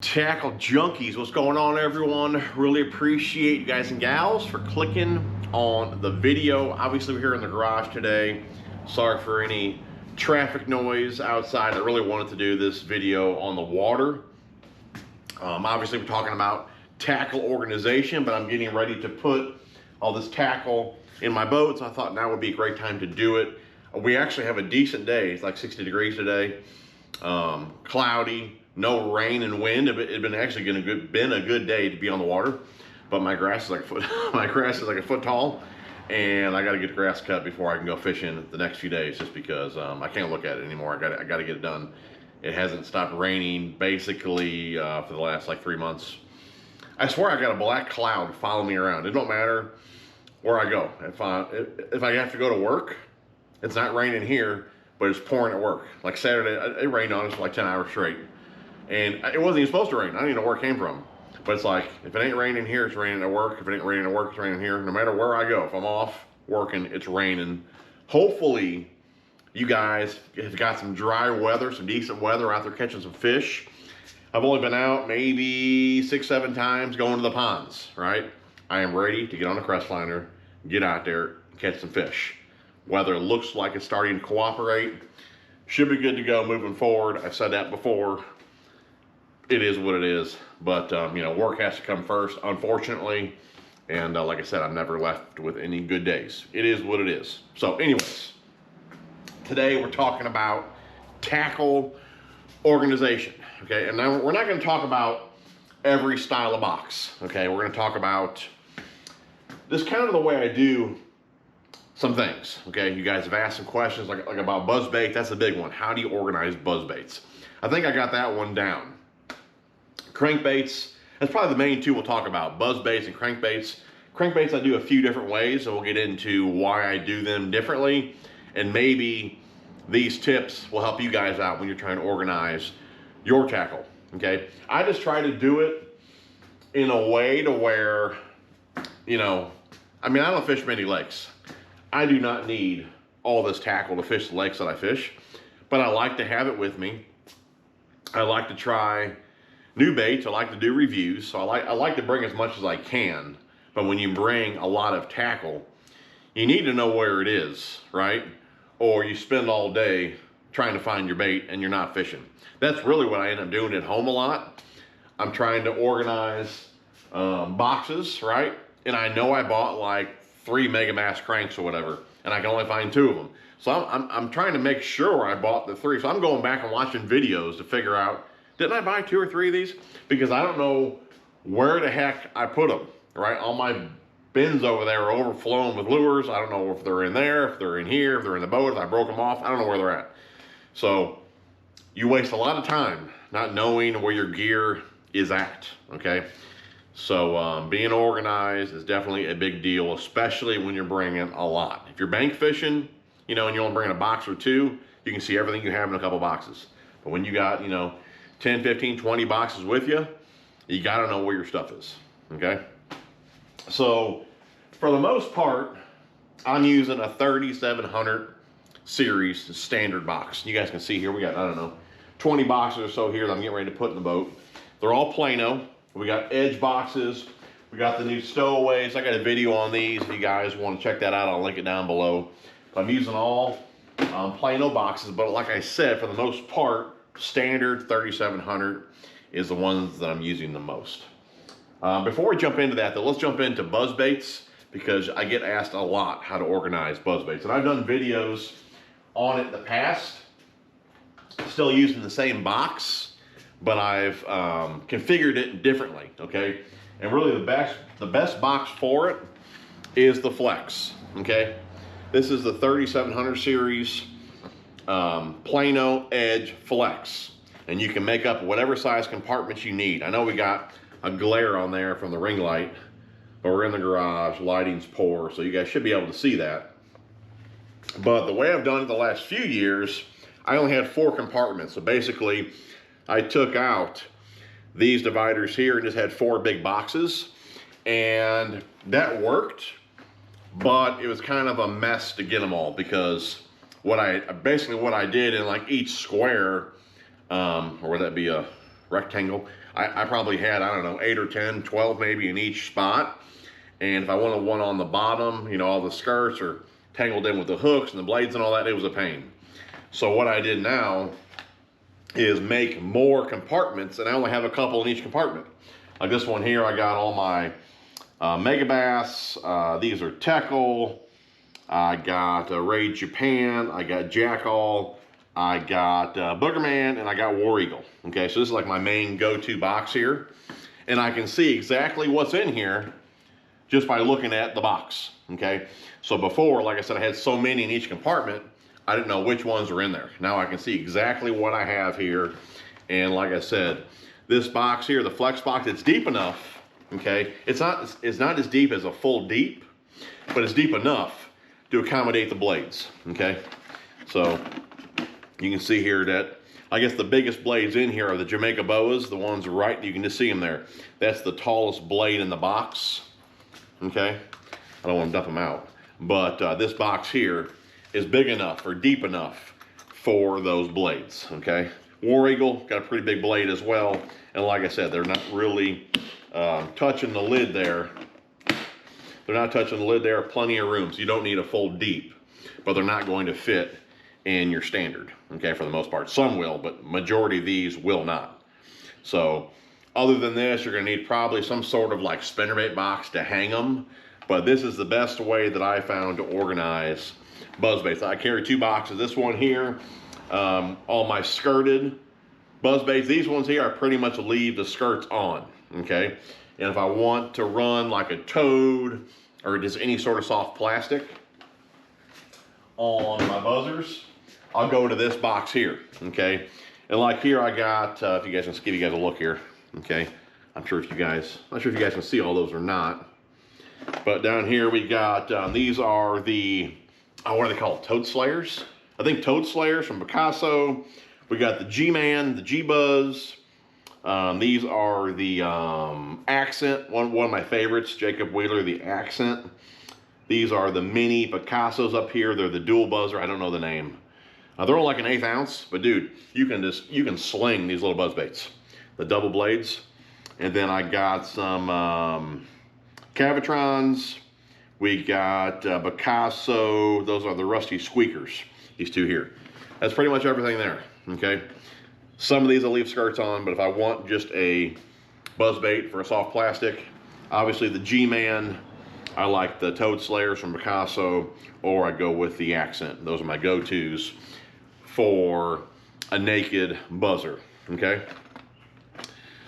Tackle junkies, what's going on, everyone? Really appreciate you guys and gals for clicking on the video. Obviously, we're here in the garage today. Sorry for any traffic noise outside. I really wanted to do this video on the water. Obviously, we're talking about tackle organization, but I'm getting ready to put all this tackle in my boat, so I thought now would be a great time to do it. We actually have a decent day. It's like 60 degrees today. Cloudy, no rain and wind. It'd been actually been a good day to be on the water, but my grass is like a foot. My grass is like a foot tall, and I got to get the grass cut before I can go fishing the next few days. Just because I can't look at it anymore. I got to get it done. It hasn't stopped raining basically for the last like 3 months. I swear I got a black cloud following me around. It don't matter where I go. If I have to go to work, it's not raining here, but it's pouring at work. Like Saturday, it rained on us for like 10 hours straight. And it wasn't even supposed to rain. I don't even know where it came from. But it's like, if it ain't raining here, it's raining at work. If it ain't raining at work, it's raining here. No matter where I go, if I'm off working, it's raining. Hopefully, you guys have got some dry weather, some decent weather out there catching some fish. I've only been out maybe 6-7 times going to the ponds, right? I am ready to get on a Crestliner, get out there, catch some fish. Weather looks like it's starting to cooperate. Should be good to go moving forward. I've said that before. It is what it is, but you know, work has to come first, unfortunately. And like I said, I'm never left with any good days. It is what it is. So anyways, today we're talking about tackle organization, okay? And now we're not gonna talk about every style of box, okay? We're gonna talk about this kind of the way I do some things, okay? You guys have asked some questions like about buzz bait. That's a big one. How do you organize buzz baits? I think I got that one down. Crankbaits, that's probably the main two we'll talk about, buzz baits and crankbaits. Crankbaits I do a few different ways, so we'll get into why I do them differently, and maybe these tips will help you guys out when you're trying to organize your tackle, okay? I just try to do it in a way to where, you know, I mean, I don't fish many lakes. I do not need all this tackle to fish the lakes that I fish, but I like to have it with me. I like to try new baits. I like to do reviews, so I like to bring as much as I can. But when you bring a lot of tackle, you need to know where it is, right? Or you spend all day trying to find your bait and you're not fishing. That's really what I end up doing at home a lot. I'm trying to organize boxes, right? And I know I bought like 3 Megamass cranks or whatever, and I can only find 2 of them. So I'm trying to make sure I bought the 3. So I'm going back and watching videos to figure out, didn't I buy 2 or 3 of these? Because I don't know where the heck I put them, right? All my bins over there are overflowing with lures. I don't know if they're in there, if they're in here, if they're in the boat, if I broke them off. I don't know where they're at. So you waste a lot of time not knowing where your gear is at, okay? So being organized is definitely a big deal, especially when you're bringing a lot. If you're bank fishing, you know, and you're only bringing a box or 2, you can see everything you have in a couple boxes. But when you got, you know, 10, 15, 20 boxes with you, you got to know where your stuff is, okay? So for the most part, I'm using a 3700 series standard box. You guys can see here, we got, I don't know, 20 boxes or so here that I'm getting ready to put in the boat. They're all Plano. We got edge boxes. We got the new stowaways. I got a video on these. If you guys want to check that out, I'll link it down below. But I'm using all Plano boxes, but like I said, for the most part, standard 3700 is the ones that I'm using the most. Before we jump into that though, let's jump into buzz baits, because I get asked a lot how to organize buzz baits. And I've done videos on it in the past, still using the same box, but I've configured it differently, okay? And really the best box for it is the Flex, okay? This is the 3700 series Plano Edge Flex, and you can make up whatever size compartments you need. I know we got a glare on there from the ring light, but we're in the garage, lighting's poor, so you guys should be able to see that. But the way I've done it the last few years, I only had 4 compartments. So basically, I took out these dividers here and just had 4 big boxes, and that worked, but it was kind of a mess to get them all, because what I did in like each square, or would that be a rectangle, I probably had, I don't know, 8 or 10, 12 maybe in each spot. And if I wanted one on the bottom, you know, all the skirts are tangled in with the hooks and the blades and all that, it was a pain. So what I did now is make more compartments, and I only have a couple in each compartment. Like this one here, I got all my Megabass. These are Teckle. I got Raid Japan. I got Jackall. I got Boogerman, and I got War Eagle. Okay, so this is like my main go-to box here. And I can see exactly what's in here just by looking at the box, okay? So before, like I said, I had so many in each compartment, I didn't know which ones are in there. Now I can see exactly what I have here. And like I said, this box here, the flex box, it's deep enough, okay? It's not as deep as a full deep, but it's deep enough to accommodate the blades, okay? So you can see here that, I guess the biggest blades in here are the Jamaica Boas, the ones right, you can just see them there. That's the tallest blade in the box, okay? I don't want to dump them out. But this box here is big enough or deep enough for those blades, okay? War Eagle got a pretty big blade as well. And like I said, they're not really touching the lid there. They're not touching the lid there. Plenty of room, so you don't need a full deep. But they're not going to fit in your standard, okay, for the most part. Some will, but majority of these will not. So other than this, you're going to need probably some sort of like spinnerbait box to hang them. But this is the best way that I found to organize buzzbaits. I carry 2 boxes. This one here, all my skirted buzzbaits. These ones here, I pretty much leave the skirts on, okay? And if I want to run like a toad or just any sort of soft plastic on my buzzers, I'll go to this box here, okay? And like here, I got, if you guys can give you guys a look here, okay? I'm not sure if you guys can see all those or not. But down here we got, these are the, what are they called? Toad Slayers? I think Toad Slayers from Picasso. We got the G-Man, the G-Buzz. These are the Accent, one of my favorites, Jacob Wheeler, the Accent. These are the mini Picassos up here. They're the dual buzzer, I don't know the name. They're only like an 1/8 ounce, but dude, you can sling these little buzz baits, the double blades. And then I got some Cavitrons. We got Picasso. Those are the Rusty Squeakers, these 2 here. That's pretty much everything there, okay? Some of these I'll leave skirts on, but if I want just a buzz bait for a soft plastic, obviously the G-Man, I like the Toad Slayers from Picasso, or I go with the Accent. Those are my go-tos for a naked buzzer, okay?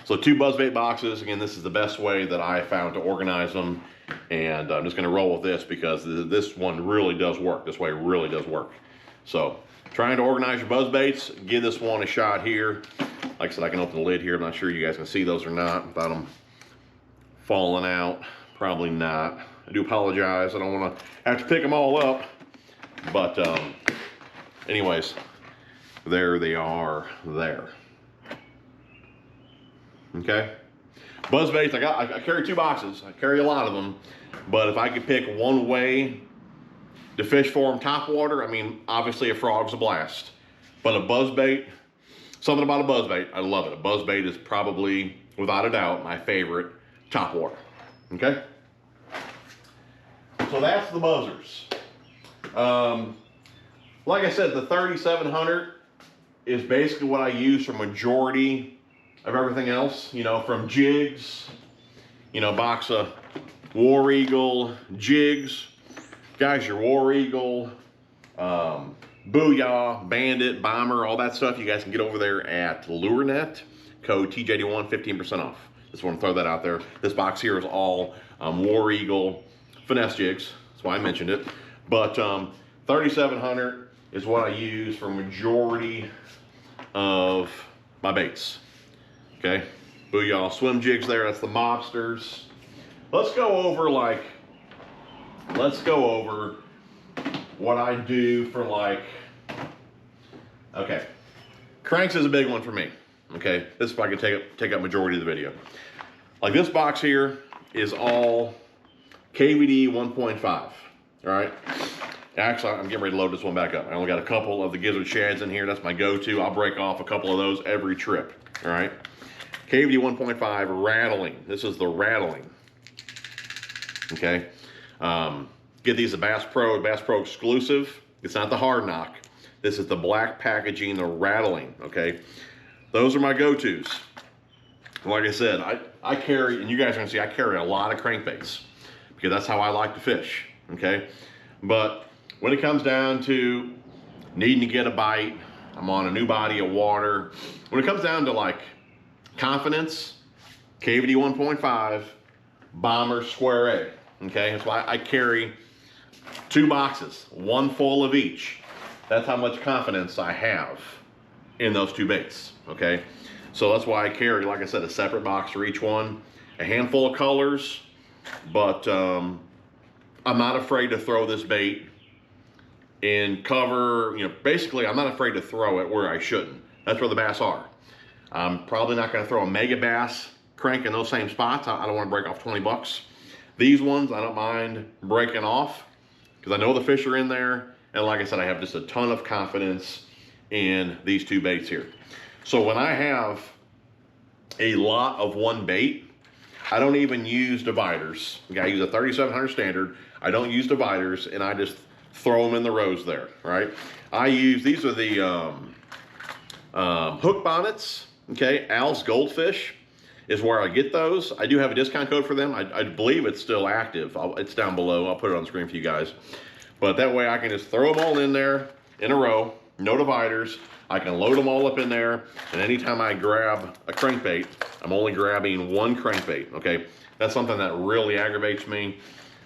So 2 buzzbait boxes. Again, this is the best way that I found to organize them. And I'm just gonna roll with this because this one really does work. This way really does work. So trying to organize your buzzbaits, give this one a shot here. Like I said, I can open the lid here. I'm not sure you guys can see those or not without them falling out. Probably not. I do apologize. I don't wanna have to pick them all up. But anyways, there they are there. Okay, buzz baits. I carry 2 boxes. I carry a lot of them, but if I could pick one way to fish for them top water, I mean, obviously a frog's a blast, but a buzz bait, something about a buzz bait, I love it. A buzz bait is probably, without a doubt, my favorite top water. Okay, so that's the buzzers. Like I said, the 3700 is basically what I use for majority of everything else, you know, from jigs, you know, box of War Eagle, jigs. Guys, your War Eagle, Booyah, Bandit, Bomber, all that stuff, you guys can get over there at Lurenet, code TJD1, 15% off. Just want to throw that out there. This box here is all War Eagle finesse jigs. That's why I mentioned it. But 3700 is what I use for majority of my baits. Okay, Booyah swim jigs there, that's the Mobsters. Let's go over what I do for okay, cranks is a big one for me. Okay, this is if I can take up majority of the video. Like this box here is all KVD 1.5, all right? Actually, I'm getting ready to load this one back up. I only got a couple of the Gizzard Shads in here. That's my go-to. I'll break off a couple of those every trip, all right? KVD 1.5 rattling. This is the rattling. Okay. Get these at Bass Pro exclusive. It's not the hard knock. This is the black packaging, the rattling. Okay. Those are my go-tos. Like I said, I carry, and you guys are gonna see, I carry a lot of crankbaits because that's how I like to fish. Okay. But when it comes down to needing to get a bite, I'm on a new body of water. When it comes down to like confidence, KVD 1.5, Bomber Square A. Okay, that's why I carry 2 boxes, one full of each. That's how much confidence I have in those 2 baits. Okay, so that's why I carry, like I said, a separate box for each one, a handful of colors, but I'm not afraid to throw this bait in cover. You know, basically, I'm not afraid to throw it where I shouldn't. That's where the bass are. I'm probably not going to throw a mega bass crank in those same spots. I don't want to break off 20 bucks. These ones, I don't mind breaking off because I know the fish are in there. And like I said, I have just a ton of confidence in these 2 baits here. So when I have a lot of one bait, I don't even use dividers. Okay, I use a 3700 standard. I don't use dividers, and I just throw them in the rows there, right? I use, these are the hook bonnets, okay? Al's Goldfish is where I get those. I do have a discount code for them. I believe it's still active. It's down below. I'll put it on the screen for you guys. But that way I can just throw them all in there in a row, no dividers. I can load them all up in there, and anytime I grab a crankbait, I'm only grabbing 1 crankbait, okay? That's something that really aggravates me.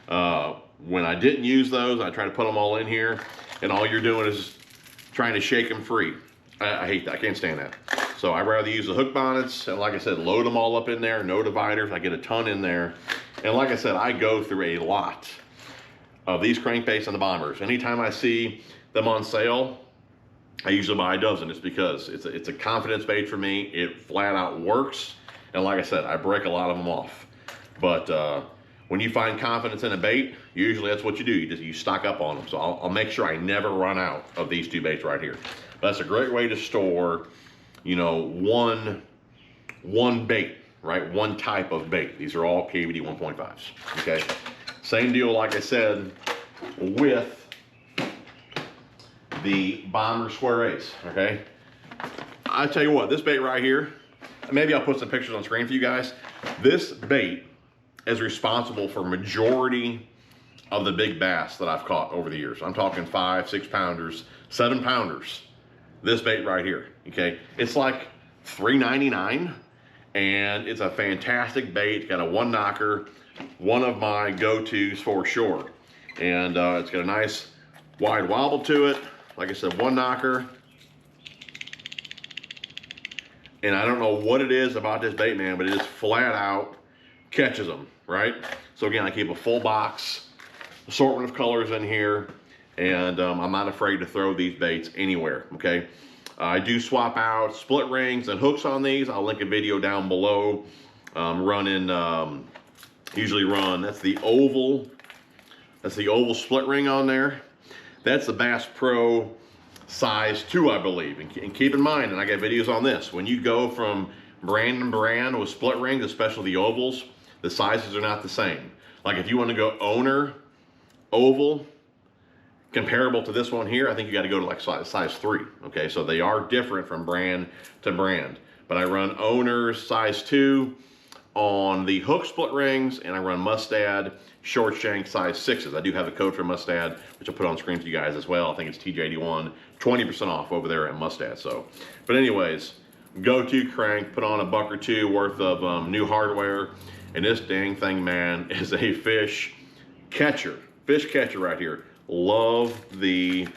When I didn't use those, I try to put them all in here, and all you're doing is trying to shake them free. I hate that. I can't stand that. So I'd rather use the hook bonnets, and like I said, load them all up in there, no dividers. I get a ton in there. And like I said, I go through a lot of these crankbaits and the bombers. Anytime I see them on sale, I usually buy a dozen. It's because it's a confidence bait for me. It flat out works. And like I said, I break a lot of them off. But when you find confidence in a bait, usually that's what you do. You stock up on them. So I'll make sure I never run out of these 2 baits right here. But that's a great way to store, you know, one bait, right? One type of bait. These are all KVD 1.5s, okay? Same deal, like I said, with the Bomber Square A's, okay? I tell you what, this bait right here, maybe I'll put some pictures on screen for you guys. This bait is responsible for majority of the big bass that I've caught over the years. I'm talking 5, 6 pounders, 7 pounders. This bait right here, okay? It's like $3.99, and it's a fantastic bait. It's got a 1 knocker, one of my go-tos for sure. And it's got a nice wide wobble to it. Like I said, 1 knocker. And I don't know what it is about this bait, man, but it just flat out catches them, right? So again, I keep a full box, assortment of colors in here, and I'm not afraid to throw these baits anywhere, okay? I do swap out split rings and hooks on these. I'll link a video down below. Usually run, that's the oval split ring on there. That's the Bass Pro size 2, I believe. And keep in mind, and I got videos on this, when you go from brand to brand with split rings, especially the ovals, the sizes are not the same. Like if you want to go owner oval, comparable to this one here, I think you got to go to like size 3. Okay, so they are different from brand to brand. But I run owners size 2 on the hook split rings, and I run Mustad short shank size 6s. I do have a code for Mustad, which I'll put on screen for you guys as well. I think it's TJ81, 20% off over there at Mustad. So, but anyways, go-to crank, put on a $1 or $2 worth of new hardware, and this dang thing, man, is a fish catcher right here. Love the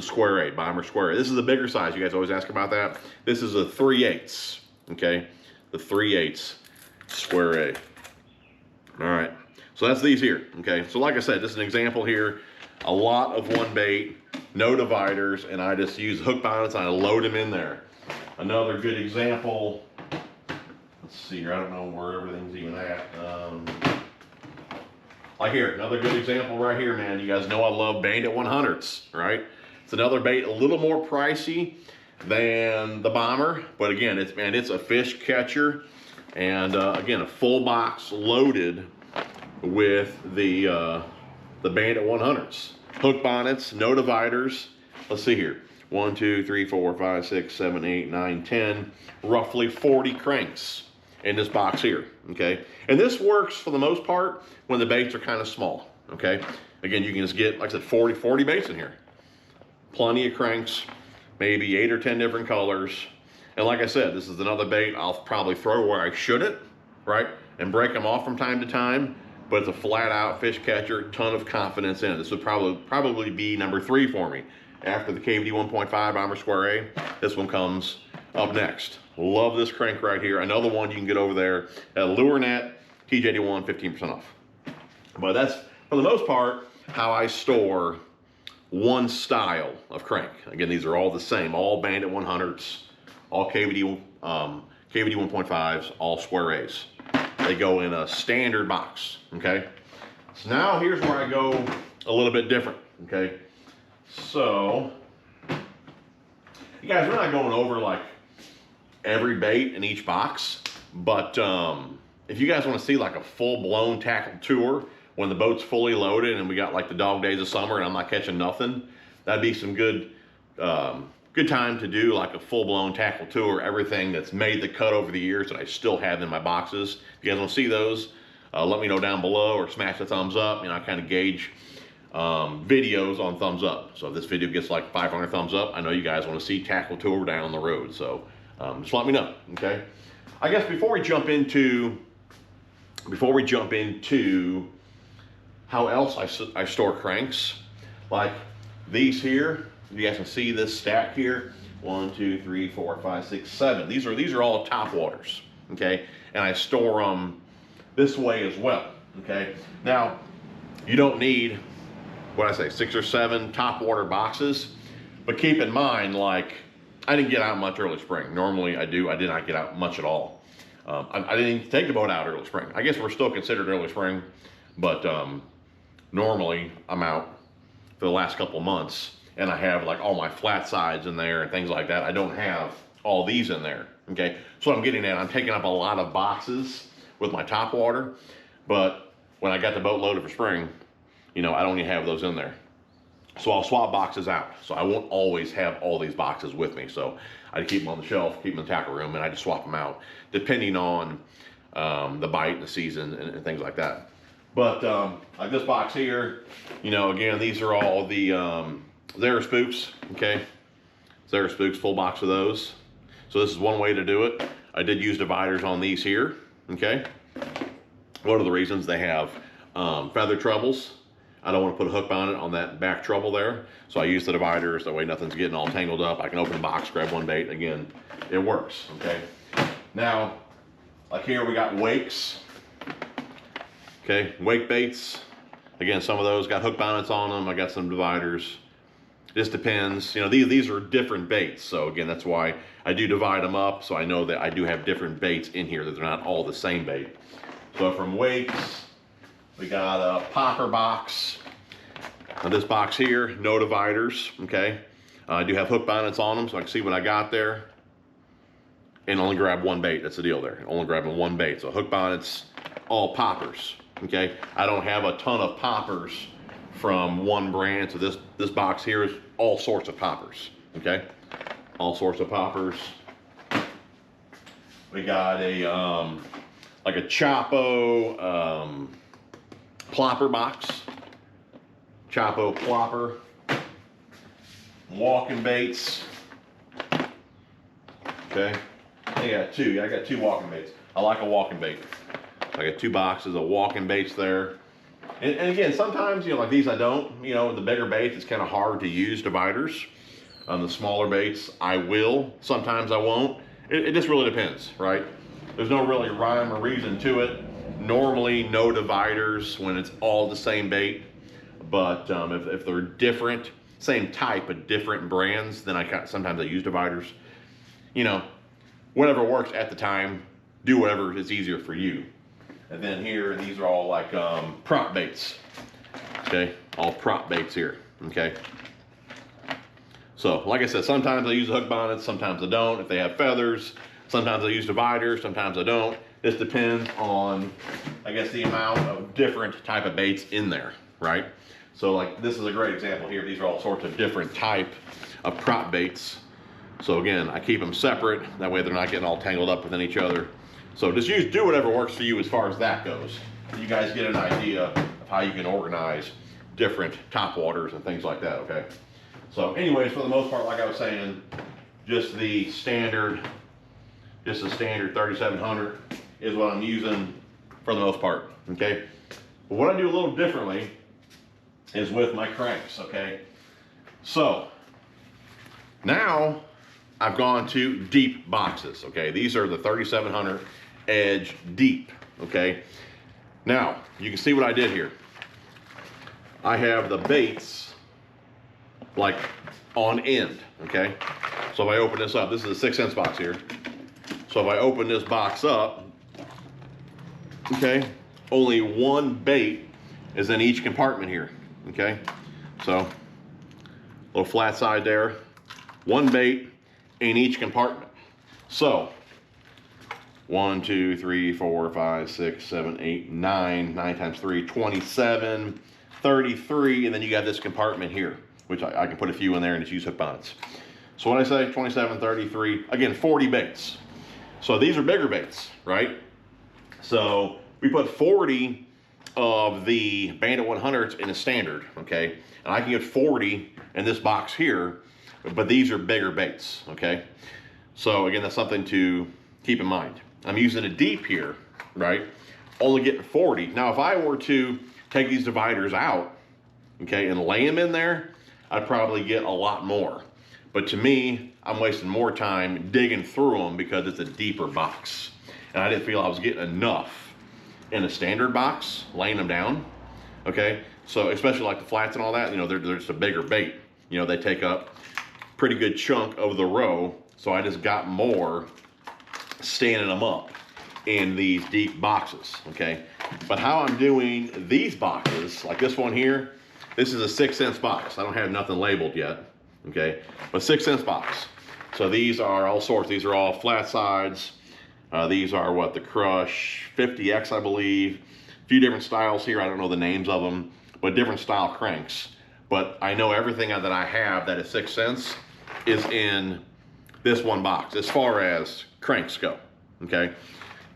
Square 8, Bomber Square 8. This is a bigger size. You guys always ask about that. This is a 3/8, okay? The 3/8 Square 8. All right, so that's these here, okay? So like I said, this is an example here. A lot of one bait, no dividers, and I just use hook bonnets and I load them in there. Another good example, let's see here, I don't know where everything's even at. Like here, another good example right here, man. You guys know I love Bandit 100s, right? It's another bait, a little more pricey. than the Bomber, but again, it's a fish catcher, and again, a full box loaded with the Bandit 100s. Hook bonnets, no dividers. Let's see here. 1, 2, 3, 4, 5, 6, 7, 8, 9, 10, roughly 40 cranks in this box here, okay? And this works for the most part when the baits are kind of small, okay? Again, you can just get, like I said, 40 baits in here. Plenty of cranks, maybe 8 or 10 different colors. And like I said, this is another bait I'll probably throw where I shouldn't, right? And break them off from time to time, but it's a flat out fish catcher, ton of confidence in it. This would probably be number 3 for me. After the KVD 1.5 Bomber Square A, this one comes up next. Love this crank right here. Another one you can get over there at Lurenet, TJ81, 15% off. But that's, for the most part, how I store one style of crank. Again, these are all the same, all Bandit 100s, all KVD 1.5s, all Square A's. They go in a standard box, okay? So now here's where I go a little bit different, okay? So, you guys, we're not going over like every bait in each box, but if you guys want to see like a full-blown tackle tour when the boat's fully loaded and we got like the dog days of summer and I'm not catching nothing, that'd be some good time to do like a full-blown tackle tour, everything that's made the cut over the years that I still have in my boxes. If you guys want to see those, let me know down below or smash the thumbs up. You know, I kind of gauge videos on thumbs up. So if this video gets like 500 thumbs up, I know you guys want to see tackle tour down the road. So just let me know, okay? I guess before we jump into how else I store cranks, like these here, you guys can see this stack here, 1, 2, 3, 4, 5, 6, 7. These are all top waters, okay? And I store them this way as well, okay? Now, you don't need, what I say, 6 or 7 top water boxes, but keep in mind, like, I didn't get out much early spring. Normally I do. I did not get out much at all. I didn't even take the boat out early spring. I guess we're still considered early spring, but normally I'm out for the last couple of months, and I have like all my flat sides in there and things like that. I don't have all these in there, okay? So what I'm getting at, I'm taking up a lot of boxes with my top water, but when I got the boat loaded for spring, you know, I don't even have those in there. So I'll swap boxes out. So I won't always have all these boxes with me. So I keep them on the shelf, keep them in the tackle room, and I just swap them out depending on the bite and the season and things like that. But like this box here, you know, again, these are all the Zara Spooks, okay? Zara Spooks, full box of those. So this is one way to do it. I did use dividers on these here, okay? One of the reasons they have feather trebles. I don't want to put a hook on it on that back treble there. So I use the dividers, that way nothing's getting all tangled up. I can open the box, grab one bait, again, it works, okay? Now, like here we got wakes, okay? Wake baits, again, some of those got hook bonnets on them. I got some dividers. Just depends, you know, these are different baits. So again, that's why I do divide them up, so I know that I do have different baits in here, that they're not all the same bait. So from wakes, we got a popper box. Now this box here, no dividers, okay? I do have hook bonnets on them, so I can see what I got there. And only grab one bait, that's the deal there. Only grabbing one bait. So hook bonnets, all poppers, okay? I don't have a ton of poppers from one brand, so this box here is all sorts of poppers, okay? All sorts of poppers. We got a, like a Chapo, plopper box, Chapo plopper, walking baits, okay? I got two walking baits. I like a walking bait. I got 2 boxes of walking baits there. And again, sometimes, you know, like these I don't, you know, the bigger baits, it's kind of hard to use dividers. On the smaller baits, I will, sometimes I won't. It just really depends, right? There's no really rhyme or reason to it. Normally, no dividers when it's all the same bait, but if they're different, same type but different brands, then sometimes I use dividers. You know, whatever works at the time, do whatever is easier for you. And then here, these are all like prop baits, okay? All prop baits here, okay? So like I said, sometimes I use hook bonnets, sometimes I don't. If they have feathers, sometimes I use dividers, sometimes I don't. This depends on, I guess, the amount of different type of baits in there, right? So like this is a great example here. These are all sorts of different type of prop baits. So again, I keep them separate. That way they're not getting all tangled up within each other. So just do whatever works for you as far as that goes. You guys get an idea of how you can organize different top waters and things like that, okay? So anyways, for the most part, like I was saying, just the standard 3700 is what I'm using for the most part, okay? But what I do a little differently is with my cranks, okay? So now I've gone to deep boxes, okay? These are the 3700 Edge Deep, okay? Now, you can see what I did here. I have the baits like on end, okay? So if I open this up, this is a 6 ounce box here. So if I open this box up, okay, only one bait is in each compartment here, okay? So, little flat side there, one bait in each compartment. So, 1, 2, 3, 4, 5, 6, 7, 8, 9, 9 times 3, 27, 33, and then you got this compartment here, which I can put a few in there and just use hook bonnets. So when I say 27, 33, again, 40 baits. So these are bigger baits, right? So we put 40 of the Bandit 100s in a standard, okay? And I can get 40 in this box here, but these are bigger baits, okay? So again, that's something to keep in mind. I'm using a deep here, right? Only getting 40. Now, if I were to take these dividers out, okay, and lay them in there, I'd probably get a lot more. But to me, I'm wasting more time digging through them because it's a deeper box. And I didn't feel I was getting enough in a standard box, laying them down, okay? So especially like the flats and all that, you know, they're just a bigger bait. You know, they take up pretty good chunk of the row. So I just got more standing them up in these deep boxes, okay? But how I'm doing these boxes, like this one here, this is a 6 ounce box. I don't have nothing labeled yet, okay? But 6 ounce box. So these are all sorts. These are all flat sides. These are what, the Crush 50X, I believe. A few different styles here. I don't know the names of them, but different style cranks. But I know everything that I have that is 6 cents is in this one box as far as cranks go, okay?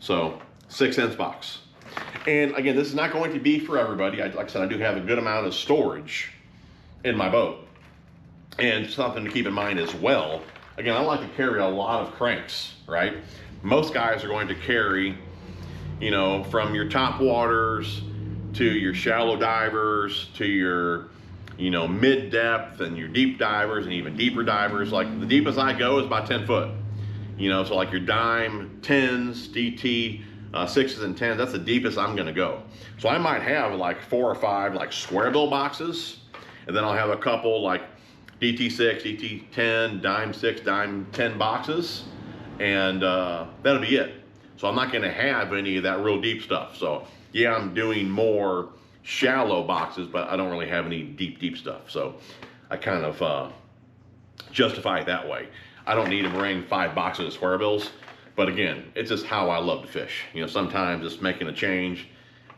So 6 ounce box. And again, this is not going to be for everybody. Like I said, I do have a good amount of storage in my boat. And something to keep in mind as well, again, I like to carry a lot of cranks, right? Most guys are going to carry, you know, from your top waters to your shallow divers to your, you know, mid depth and your deep divers and even deeper divers. Like the deepest I go is about 10 foot. You know, so like your dime 10s, DT 6s and 10s, that's the deepest I'm gonna go. So I might have like 4 or 5 like square bill boxes, and then I'll have a couple like DT6, DT10, dime 6, dime 10 boxes, and that'll be it. So I'm not gonna have any of that real deep stuff. So yeah, I'm doing more shallow boxes, but I don't really have any deep stuff. So I kind of justify it that way. I don't need to bring 5 boxes of square bills, but again, it's just how I love to fish. You know, sometimes just making a change,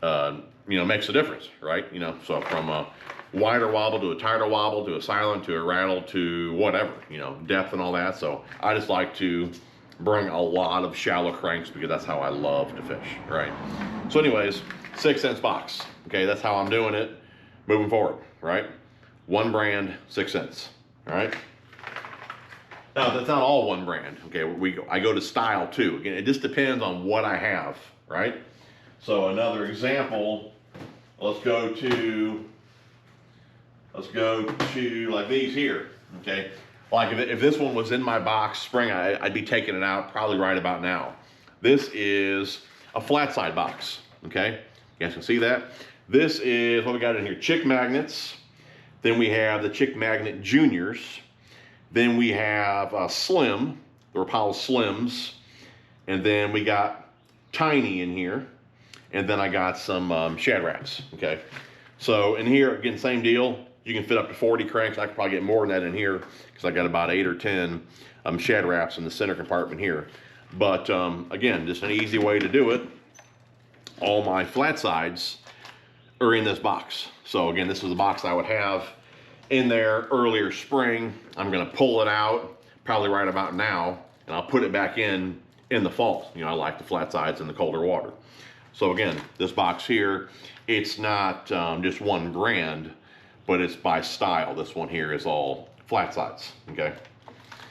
you know, makes a difference, right? You know, so from a wider wobble to a tighter wobble to a silent to a rattle to whatever, you know, depth and all that. So I just like to bring a lot of shallow cranks because that's how I love to fish, right? So anyways, 6 ounce box. Okay, that's how I'm doing it moving forward, right? One brand, 6 cents, all right? Now, that's not all one brand, okay? I go to style too. Again, it just depends on what I have, right? So another example, let's go to like these here, okay? Like if this one was in my box spring, I'd be taking it out probably right about now. This is a flat side box, okay? You guys can see that. This is what we got in here, Chick Magnets. Then we have the Chick Magnet Juniors. Then we have Slim, the Rapala Slims. And then we got Tiny in here. And then I got some Shad Raps, okay? So in here, again, same deal. you can fit up to 40 cranks. I could probably get more than that in here because I got about 8 or 10 shad wraps in the center compartment here. But again, just an easy way to do it. All my flat sides are in this box. So again, this is the box I would have in there earlier spring. I'm gonna pull it out probably right about now, and I'll put it back in the fall. You know, I like the flat sides in the colder water. So again, this box here, it's not just one brand, but it's by style. This one here is all flat sides, okay?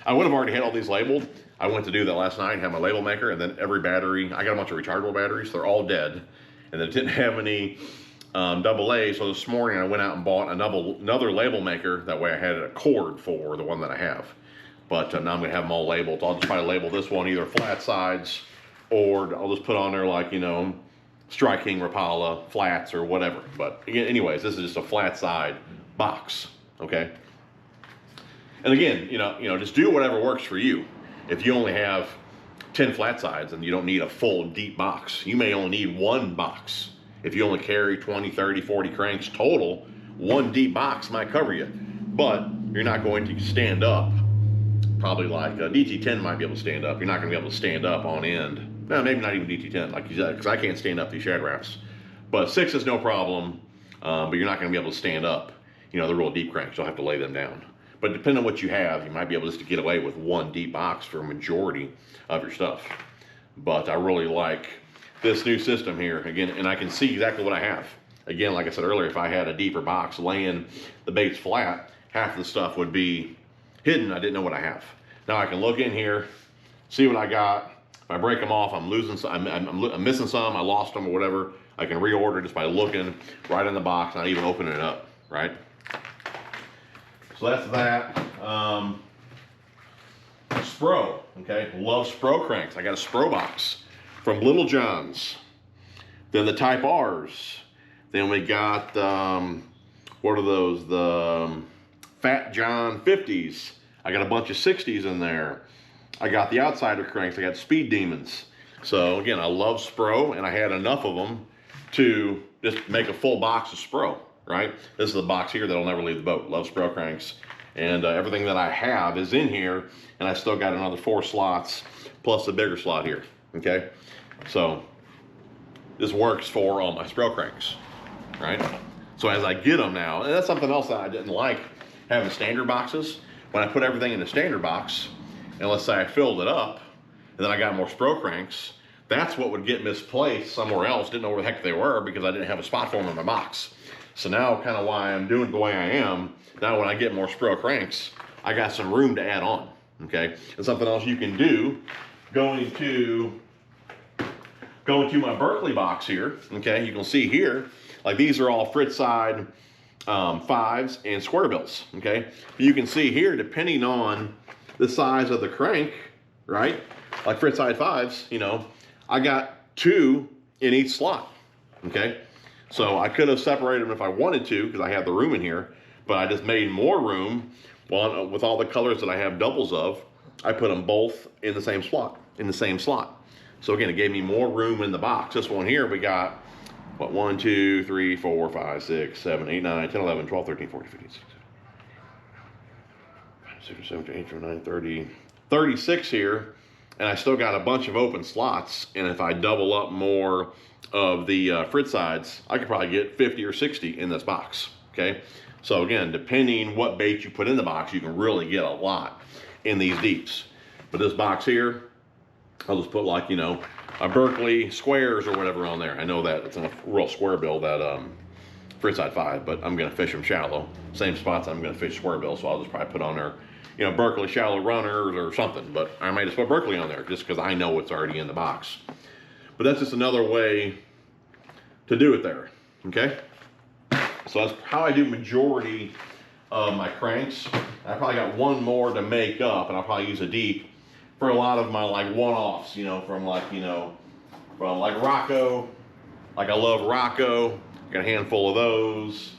I would have already had all these labeled. I went to do that last night and had my label maker, and then every battery, I got a bunch of rechargeable batteries, they're all dead, and it didn't have any AA, so this morning I went out and bought another label maker. That way I had a cord for the one that I have. But now I'm gonna have them all labeled. So I'll just probably label this one either flat sides, or I'll just put on there like, you know, Strike King Rapala flats or whatever. But again, anyways, this is just a flat side box, okay? And again, you know, just do whatever works for you. If you only have 10 flat sides and you don't need a full deep box, you may only need one box. If you only carry 20, 30, 40 cranks total, one deep box might cover you. But you're not going to stand up. Probably like a DT10 might be able to stand up. You're not going to be able to stand up on end. No, maybe not even DT10, like you said, because I can't stand up these shad wraps. But 6 is no problem, but you're not going to be able to stand up. You know, the real deep cranks, you'll have to lay them down. But depending on what you have, you might be able just to get away with one deep box for a majority of your stuff. But I really like this new system here, again, and I can see exactly what I have. Again, like I said earlier, if I had a deeper box laying the baits flat, half of the stuff would be hidden. I didn't know what I have. Now I can look in here, see what I got. If I break them off, I'm losing some, I'm missing some, I lost them or whatever. I can reorder just by looking right in the box, not even opening it up, right? So that's that. Spro, okay? Love Spro cranks. I got a Spro box from Little John's. Then the Type R's. Then we got, what are those? The Fat John 50s. I got a bunch of 60s in there. I got the Outsider cranks. I got Speed Demons. So again, I love Spro, and I had enough of them to just make a full box of Spro, right? This is the box here that'll never leave the boat. Love Spro cranks. And everything that I have is in here, and I still got another 4 slots plus the bigger slot here, okay? So this works for all my Spro cranks, right? So as I get them now, and that's something else that I didn't like having standard boxes. When I put everything in a standard box, and let's say I filled it up, and then I got more Spro cranks, that's what would get misplaced somewhere else. Didn't know where the heck they were because I didn't have a spot for them in my box. So now kind of why I'm doing it the way I am, now when I get more Spro cranks, I got some room to add on, okay? And something else you can do, going to my Berkeley box here, okay? You can see here, like these are all Fritz side 5s and square bills, okay? You can see here, depending on the size of the crank, right? Like Fritz side 5s, you know, I got 2 in each slot, okay? So I could have separated them if I wanted to because I had the room in here, but I just made more room. Well, with all the colors that I have doubles of, I put them both in the same slot, So again, it gave me more room in the box. This one here, we got, what, 1, 2, 3, 4, 5, 6, 7, 8, 9, 10, 11, 12, 13, 14, 15, 16, 17, 18, 19, 20, 36 here. And I still got a bunch of open slots. And if I double up more of the Fritz sides, I could probably get 50 or 60 in this box, okay? So again, depending what bait you put in the box, you can really get a lot in these deeps. But this box here, I'll just put like, you know, a Berkeley squares or whatever on there. I know that it's a real square bill, that Fritz side 5, but I'm gonna fish them shallow. Same spots I'm gonna fish square bill, so I'll just probably put on there, you know, Berkeley shallow runners or something, but I might just put Berkeley on there just because I know it's already in the box. But that's just another way to do it there, okay? So that's how I do majority of my cranks. I probably got one more to make up, and I'll probably use a deep for a lot of my like one-offs, you know, from like, you know, from like Rocco. Like I love Rocco, got a handful of those.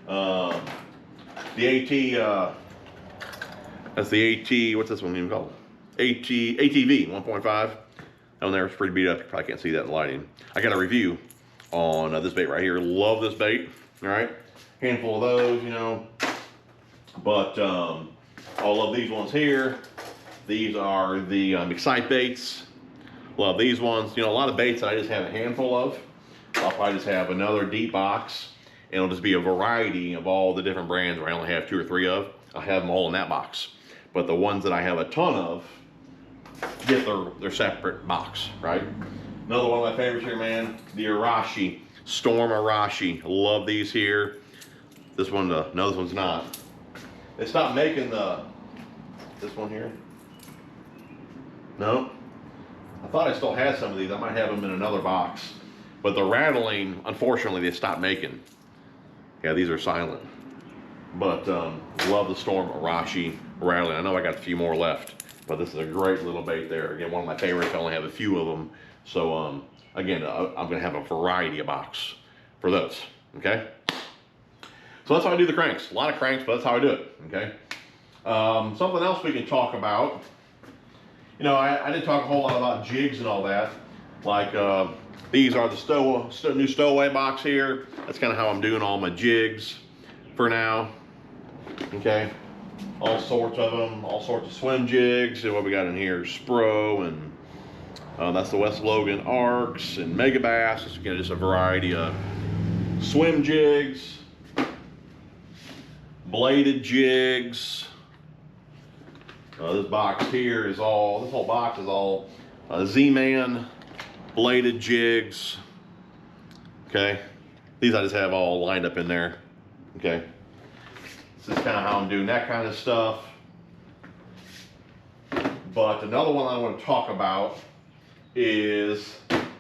The AT, that's the AT, what's this one even called? ATV 1.5. That one there is pretty beat up. You probably can't see that in the lighting. I got a review on this bait right here. Love this bait, all right? handful of those, you know. But all of these ones here, these are the Excite baits. Love these ones. You know, a lot of baits that I just have a handful of. I'll probably just have another deep box, and it'll just be a variety of all the different brands where I only have 2 or 3 of. I'll have them all in that box. But the ones that I have a ton of get their separate box, right? Another one of my favorites here, man, the Arashi, Storm Arashi. Love these here. This one, no, this one's not. They stopped making this one here. No. I thought I still had some of these. I might have them in another box. But the rattling, unfortunately, they stopped making. Yeah, these are silent. But love the Storm Arashi rattling. I know I got a few more left, but this is a great little bait there. Again, one of my favorites. I only have a few of them. So again, I'm gonna have a variety of box for those, okay? So that's how I do the cranks. A lot of cranks, but that's how I do it, okay? Something else we can talk about. You know, I didn't talk a whole lot about jigs and all that. Like these are the new stowaway box here. That's kind of how I'm doing all my jigs for now, okay? All sorts of them, all sorts of swim jigs. And what we got in here, Spro, and that's the West Logan Arcs and Mega Bass. It's, again, just a variety of swim jigs, bladed jigs. This box here is all, this whole box is all Z-Man bladed jigs. Okay, these I just have all lined up in there. Okay, this is kind of how I'm doing that kind of stuff. But another one I want to talk about is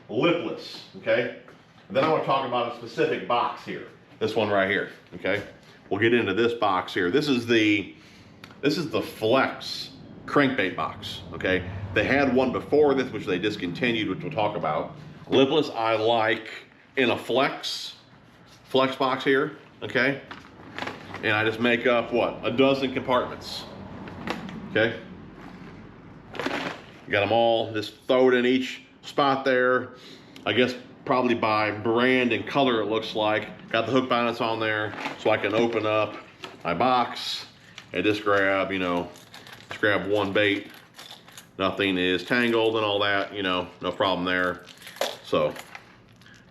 lipless. Okay, and then I want to talk about a specific box here. This one right here. Okay, we'll get into this box here. This is the Flex crankbait box. Okay, they had one before this, which they discontinued, which we'll talk about. Lipless I like in a Flex box here. Okay, and I just make up what, a dozen compartments. Okay, got them all, just throw it in each spot there. I guess probably by brand and color it looks like. Got the hook bonnets on there so I can open up my box and just grab, you know, just grab one bait. Nothing is tangled and all that, you know, no problem there. So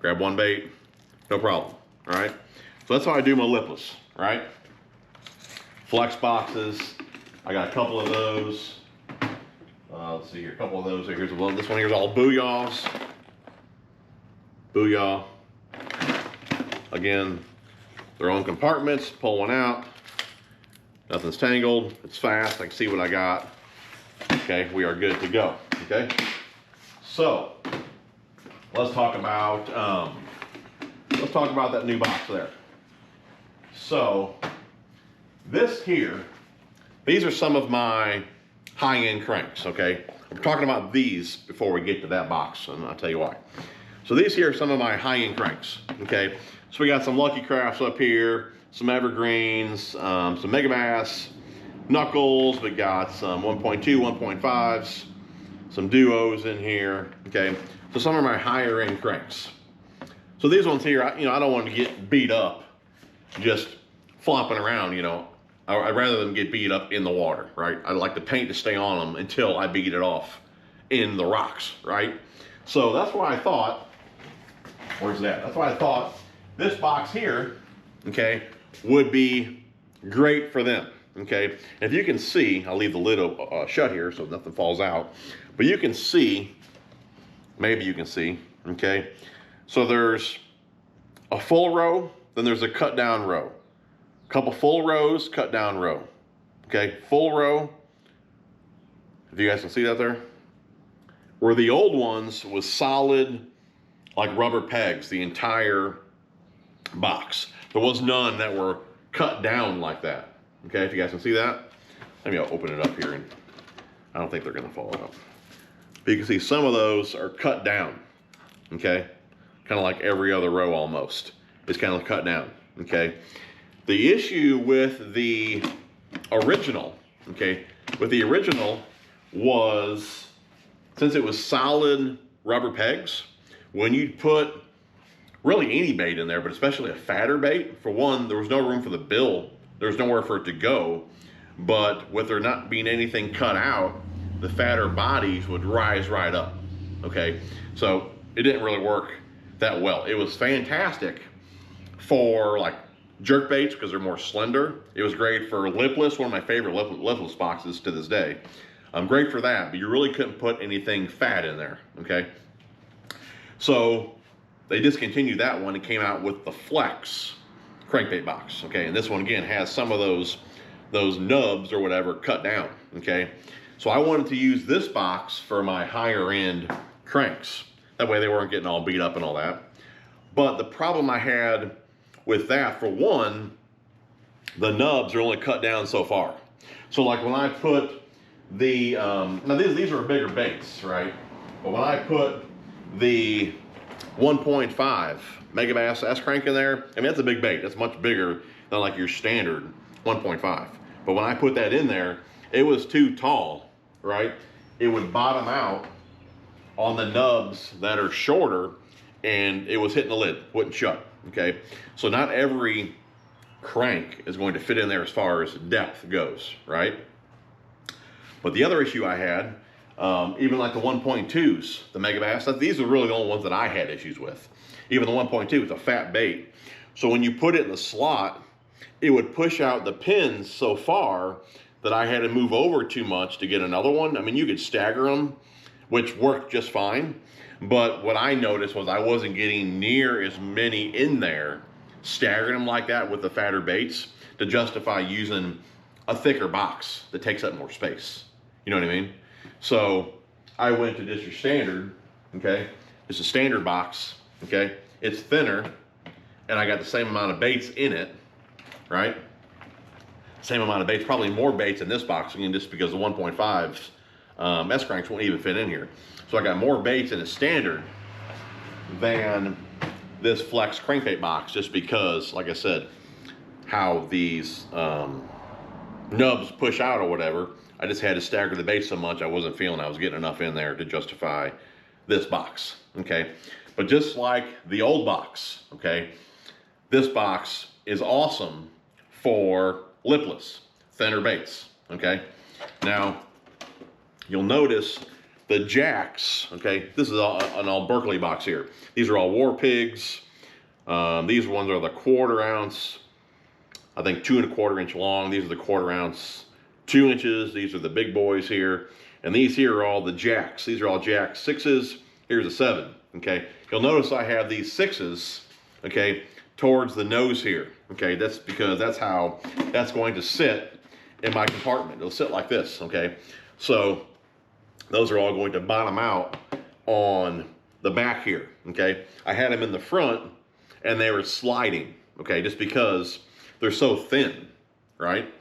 grab one bait, no problem, all right? So that's how I do my lipless, right? Flex boxes, I got a couple of those. Let's see here, a couple of those. Here's one. This one here's all Booyaws. Booyah. Again, their own compartments. Pull one out. Nothing's tangled. It's fast. I can see what I got. Okay, we are good to go. Okay, so let's talk about that new box there. So this here, these are some of my high-end cranks. Okay, I'm talking about these before we get to that box, and I'll tell you why. So these here are some of my high-end cranks. Okay, so we got some Lucky Crafts up here, some Evergreens, some Mega Bass, Knuckles. We got some 1.2, 1.5s, some Duos in here. Okay, so some of my higher-end cranks. So these ones here, you know, I don't want to get beat up just flopping around, you know. I'd rather them get beat up in the water, right? I like the paint to stay on them until I beat it off in the rocks, right? So that's why I thought, where's that? That's why I thought this box here, okay, would be great for them, okay? If you can see, I'll leave the lid shut here so nothing falls out, but you can see, maybe you can see, okay? So there's a full row, then there's a cut down row. Couple full rows, cut down row. Okay, full row. If you guys can see that there. Where the old ones was solid, like rubber pegs, the entire box. There was none that were cut down like that. Okay, if you guys can see that. Maybe I'll open it up here, and I don't think they're gonna fall out. But you can see some of those are cut down. Okay, kind of like every other row almost. It's kind of cut down. Okay. The issue with the original, okay, with the original was, since it was solid rubber pegs, when you put really any bait in there, but especially a fatter bait. For one, there was no room for the bill. There's nowhere for it to go. But with there not being anything cut out, the fatter bodies would rise right up, okay? So it didn't really work that well. It was fantastic for like jerk baits because they're more slender. It was great for lipless, one of my favorite lipless boxes to this day. Great for that, but you really couldn't put anything fat in there, okay? So they discontinued that one and came out with the Flex crankbait box, okay? And this one, again, has some of those nubs or whatever cut down, okay? So I wanted to use this box for my higher end cranks. That way they weren't getting all beat up and all that. But the problem I had with that, for one, the nubs are only cut down so far. So like when I put the, now these are bigger baits, right? But when I put the 1.5 Megabass S crank in there, I mean, that's a big bait. That's much bigger than like your standard 1.5. But when I put that in there, it was too tall, right? It would bottom out on the nubs that are shorter, and it was hitting the lid, wouldn't shut, okay? So not every crank is going to fit in there as far as depth goes, right? But the other issue I had, even like the 1.2s, the Megabass, these are really the only ones that I had issues with. Even the 1.2, it's a fat bait. So when you put it in the slot, it would push out the pins so far that I had to move over too much to get another one. I mean, you could stagger them, which worked just fine. But what I noticed was I wasn't getting near as many in there, staggering them like that with the fatter baits to justify using a thicker box that takes up more space. You know what I mean? So I went to just your standard, okay? It's a standard box, okay? It's thinner, and I got the same amount of baits in it, right? Same amount of baits, probably more baits in this box, again, just because the 1.5s S cranks won't even fit in here. So I got more baits in a standard than this Flex crankbait box, just because, like I said, how these nubs push out or whatever. I just had to stagger the bait so much I wasn't feeling I was getting enough in there to justify this box, okay? But just like the old box, okay, this box is awesome for lipless, thinner baits, okay? Now, you'll notice the jacks, okay? This is an all Berkeley box here. These are all War Pigs. These ones are the 1/4 ounce, I think 2 1/4 inch long. These are the 1/4 ounce, 2 inches. These are the big boys here. And these here are all the jacks. These are all jack 6s. Here's a 7, okay? You'll notice I have these 6s, okay, towards the nose here, okay? That's because that's how that's going to sit in my compartment. It'll sit like this, okay? So those are all going to bottom out on the back here, okay? I had them in the front and they were sliding, okay? Just because they're so thin, right?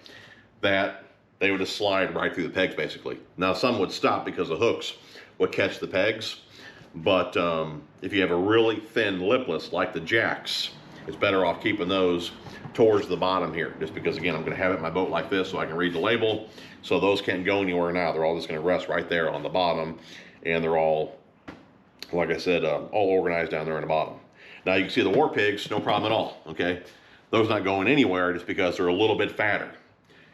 That they would just slide right through the pegs basically. Now some would stop because the hooks would catch the pegs, but if you have a really thin lipless like the jacks, it's better off keeping those towards the bottom here, just because again, I'm gonna have it in my boat like this so I can read the label. So those can't go anywhere now. They're all just gonna rest right there on the bottom, and they're all, like I said, all organized down there in the bottom. Now you can see the War Pigs, no problem at all, okay? Those not going anywhere just because they're a little bit fatter.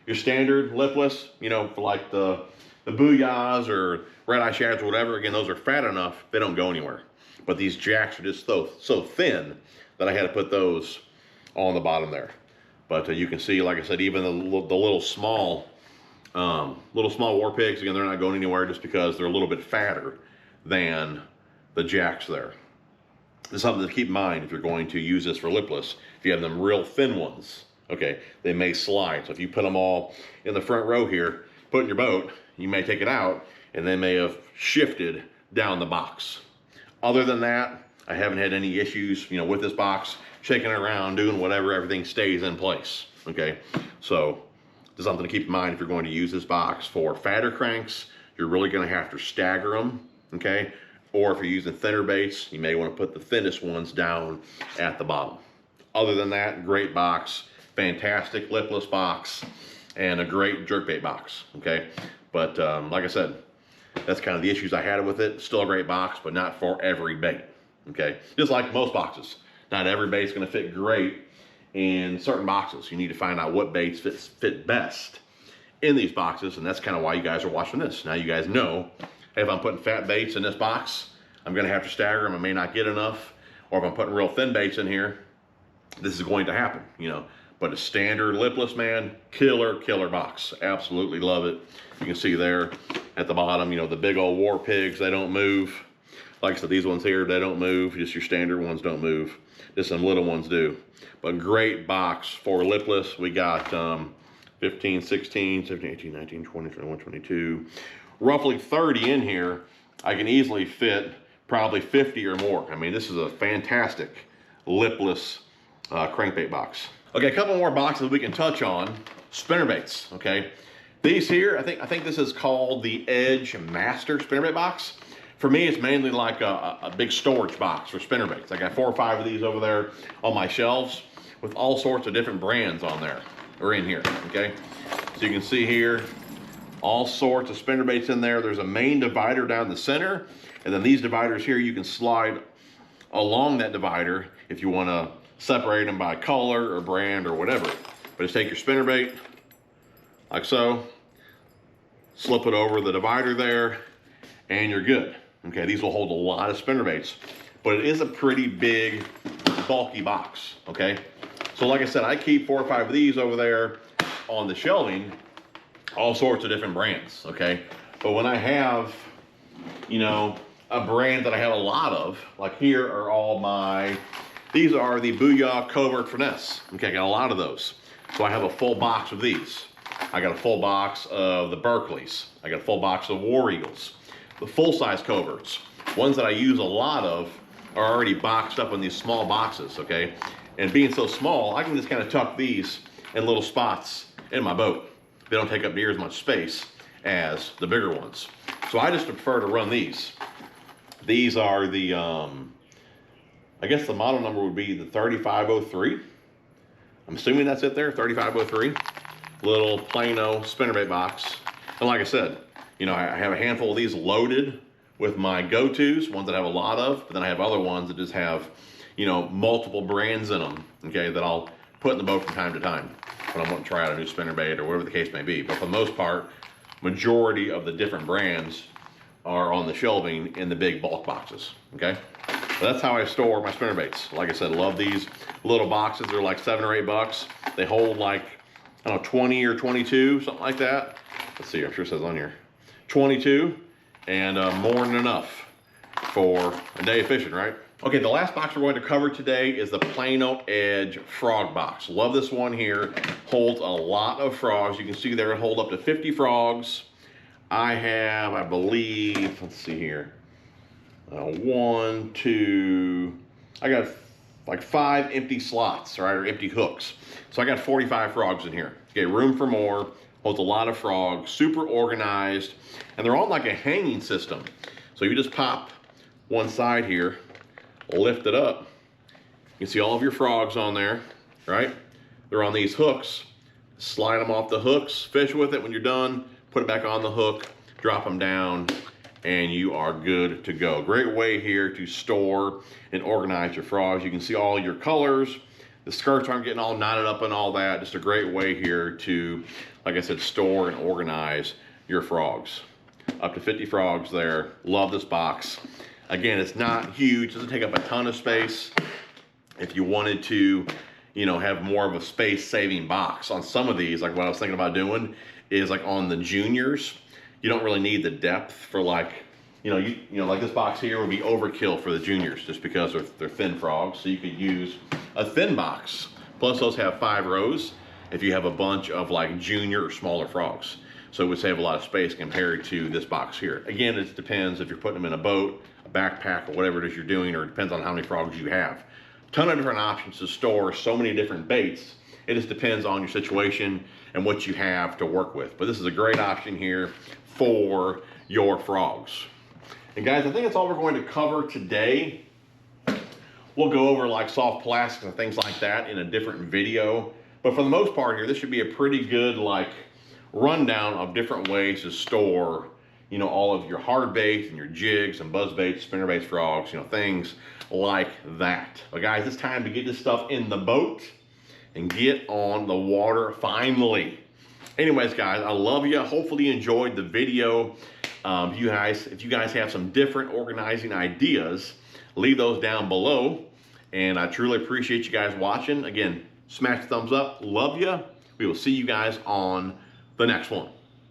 Your standard lipless, you know, for like the Booyahs or Red Eye Shads or whatever, again, those are fat enough, they don't go anywhere. But these jacks are just so thin that I had to put those on the bottom there. But you can see, like I said, even the little small War Pigs, again, they're not going anywhere just because they're a little bit fatter than the jacks there. It's something to keep in mind if you're going to use this for lipless. If you have them real thin ones, okay, they may slide. So if you put them all in the front row here, put in your boat, you may take it out and they may have shifted down the box. Other than that, I haven't had any issues, you know, with this box, shaking it around, doing whatever, everything stays in place, okay? So just something to keep in mind if you're going to use this box. For fatter cranks, you're really gonna have to stagger them, okay? Or if you're using thinner baits, you may wanna put the thinnest ones down at the bottom. Other than that, great box, fantastic lipless box, and a great jerkbait box, okay? But like I said, that's kind of the issues I had with it. Still a great box, but not for every bait, okay? Just like most boxes. Not every bait's gonna fit great in certain boxes. You need to find out what baits fit best in these boxes, and that's kind of why you guys are watching this. Now you guys know, hey, if I'm putting fat baits in this box, I'm gonna have to stagger them. I may not get enough. Or if I'm putting real thin baits in here, this is going to happen, you know. But a standard lipless, man, killer box. Absolutely love it. You can see there at the bottom, you know, the big old war pigs, they don't move. Like I said, these ones here, they don't move. Just your standard ones don't move. Just some little ones do. But great box for lipless. We got 15, 16, 17, 18, 19, 20, 21, 22. Roughly 30 in here. I can easily fit probably 50 or more. I mean, this is a fantastic lipless crankbait box. Okay, a couple more boxes we can touch on. Spinnerbaits, okay? These here, I think this is called the Edge Master spinnerbait box. For me, it's mainly like a big storage box for spinnerbaits. I got 4 or 5 of these over there on my shelves with all sorts of different brands on there, or in here, okay? So you can see here, all sorts of spinnerbaits in there. There's a main divider down the center, and then these dividers here, you can slide along that divider if you want to separate them by color or brand or whatever. But just take your spinnerbait, like so, slip it over the divider there, and you're good. Okay, these will hold a lot of spinnerbaits, but it is a pretty big, bulky box, okay? So like I said, I keep 4 or 5 of these over there on the shelving, all sorts of different brands, okay? But when I have, you know, a brand that I have a lot of, like here are all my, these are the Booyah Covert Finesse. Okay, I got a lot of those. So I have a full box of these. I got a full box of the Berkeleys. I got a full box of War Eagles. The full-size coverts, ones that I use a lot of, are already boxed up in these small boxes, okay? And being so small, I can just kind of tuck these in little spots in my boat. They don't take up near as much space as the bigger ones. So I just prefer to run these. These are the, I guess the model number would be the 3503. I'm assuming that's it there, 3503. Little Plano spinnerbait box. And like I said, you know, I have a handful of these loaded with my go-tos, ones that I have a lot of, but then I have other ones that just have, you know, multiple brands in them, okay, that I'll put in the boat from time to time when I want to try out a new spinnerbait or whatever the case may be. But for the most part, majority of the different brands are on the shelving in the big bulk boxes, okay? So that's how I store my spinnerbaits. Like I said, love these little boxes. They're like $7 or $8. They hold like, I don't know, 20 or 22, something like that. Let's see, I'm sure it says on here. 22, and more than enough for a day of fishing, right? Okay, the last box we're going to cover today is the Plano Edge Frog Box. Love this one here. Holds a lot of frogs. You can see there it holds up to 50 frogs. I have, I believe, let's see here, 1, 2, I got like 5 empty slots, right, or empty hooks. So I got 45 frogs in here. Okay, room for more, holds a lot of frogs, super organized, and they're on like a hanging system. So you just pop one side here, lift it up, you can see all of your frogs on there, right? They're on these hooks. Slide them off the hooks, fish with it when you're done, put it back on the hook, drop them down, and you are good to go. Great way here to store and organize your frogs. You can see all your colors. The skirts aren't getting all knotted up and all that. Just a great way here to, like I said, store and organize your frogs. Up to 50 frogs there. Love this box. Again, it's not huge. It doesn't take up a ton of space. If you wanted to, you know, have more of a space-saving box on some of these, like what I was thinking about doing, is like on the juniors, you don't really need the depth for like, you know, like this box here would be overkill for the juniors just because they're thin frogs. So you could use a thin box. Plus those have 5 rows if you have a bunch of like junior or smaller frogs. So it would save a lot of space compared to this box here. Again, it depends if you're putting them in a boat, a backpack, or whatever it is you're doing, or it depends on how many frogs you have. Ton of different options to store so many different baits. It just depends on your situation and what you have to work with. But this is a great option here for your frogs. And guys, I think that's all we're going to cover today. We'll go over like soft plastics and things like that in a different video. But for the most part here, this should be a pretty good like rundown of different ways to store, you know, all of your hard baits and your jigs and buzz baits, spinner baits, frogs, you know, things like that. But guys, it's time to get this stuff in the boat and get on the water finally. Anyways, guys, I love you. Hopefully you enjoyed the video. If you guys have some different organizing ideas, leave those down below. And I truly appreciate you guys watching. Again, smash the thumbs up. Love you. We will see you guys on the next one.